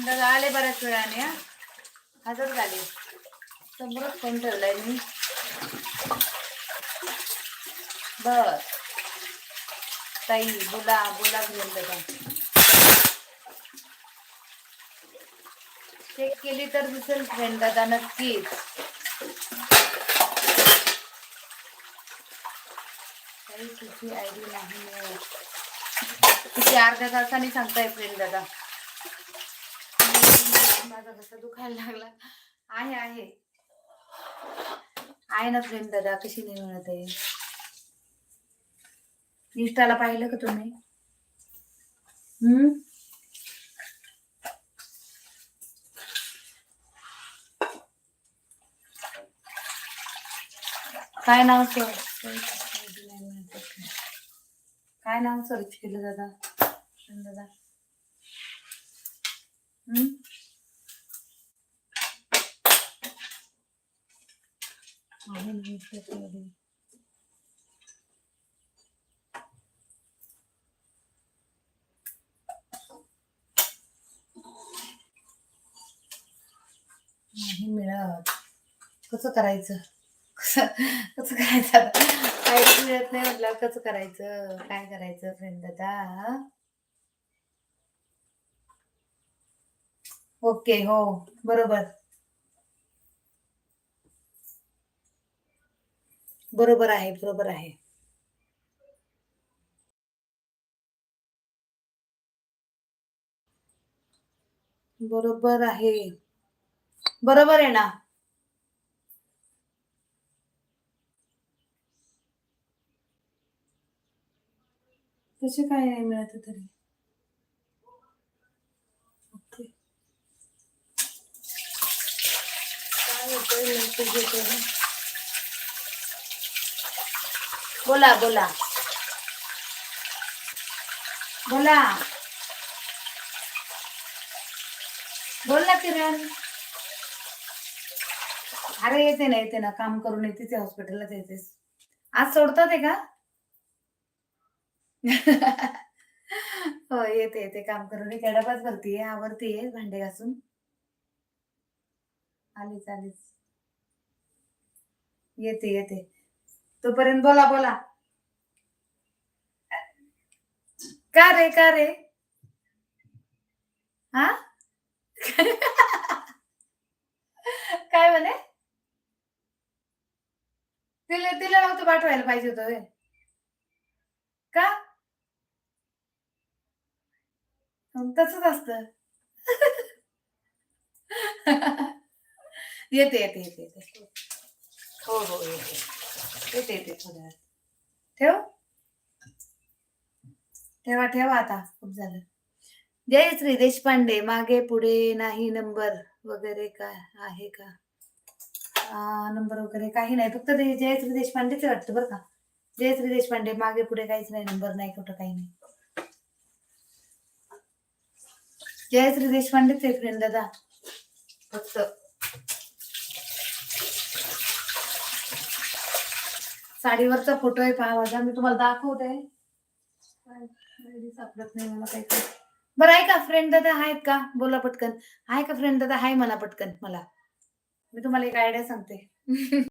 दादा आले बऱ्याच वेळाने. हजर झाले. समोरच फोन ठेवलाय मी. बर ताई बोला बोला दादा. चेक केली तर दिसेल फ्रेंड दादा नक्कीच. तुझी आयडी नाही मिळत. किती अर्ध्या तासाने सांगताय फ्रेंड दादा. माझा घसा दुखायला लागला. आहे ना फ्रेंड दादा. कशी नाही म्हणत आहे. इंस्टाला पाहिलं का तुम्ही? काय नाव काय नाव सर्च केलं दादा? दादा नाही मिळत. कसं करायचं? कसं करायचं? काहीच मिळत नाही म्हटलं कसं करायचं? काय करायचं फ्रेंड दादा? ओके हो बरोबर बरोबर आहे. बरोबर आहे. बरोबर आहे. बरोबर आहे ना. कसे काय नाही मिळत तरी? ओके काय होतंय? बोला बोला बोला बोल ना किरण. अरे येते ना काम करून येतेच. हॉस्पिटललाच येतेस. आज सोडतात आहे का? हो येते काम करून. एक डबाच भरतीये आवरतीये भांडे घासून. आलीच येते तोपर्यंत बोला बोला. का रे हा काय म्हणे? तिला नव्हतं पाठवायला पाहिजे होतं व्हय. का? तसंच असतं. येते. हो येते थोड्या वेळात. ठेव. ठेवा आता खूप झालं. जयश्री देशपांडे मागे पुढे नाही नंबर वगैरे काय आहे का? नंबर वगैरे काही नाही. फक्त ते जयश्री देशपांडेच वाटतं बरं का. जयश्री देशपांडे मागे पुढे काहीच नाही. नंबर नाही कुठं काही नाही. जयश्री देशपांडेच आहे फ्रेंड दादा फक्त. साडीवरचा फोटो आहे पहा माझा. मी तुम्हाला दाखवते. सापडत नाही मला काही. बरं आहे का फ्रेंड दादा आहेत का? बोला पटकन. आहे का फ्रेंड दादा? आहे म्हणा पटकन मला. मी तुम्हाला एक आयडिया सांगते.